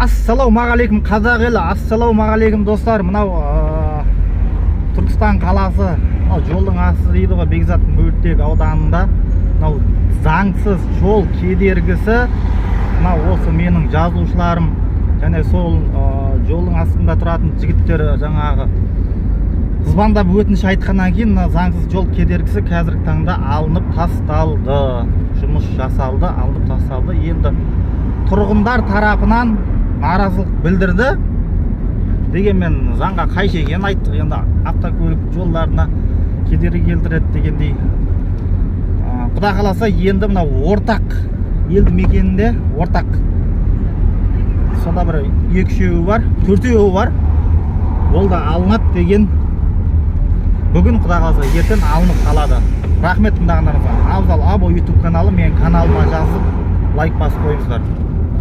Ассалаумағалейкум қазақ елі, ассалаумағалейкум достар. Мынау Түркістан қаласы, жолдың асты дейді ғой, Бекзат Мөлтек ауданында мынау заңсыз жол кедергісі. Мынау осы менің жазушыларым және сол жолдың астында тұратын жігіттер жаңағы звондап өтініш айтқаннан кейін заңсыз жол кедергісі қазіргі таңда алынып тасталды. Жұмыс жасалды, алынып тасталды. Енді тұрғындар тарапынан наразылық білдірді. Дегенмен заңға қайшы екенін айттық. Енді автокөлік жолдарына кедергі келтіреді дегендей. Құда қаласа енді мына ортақ елді мекенінде ортақ сонда бір 2-3 бар, 4 бар. Ол да алынады деген. Бүгін құда қаласа ертең алынып қалады. Рахмет тыңдағандарыңызға. Абзал Або YouTube каналы, менің каналыма жазып лайк басып қойыңыздар.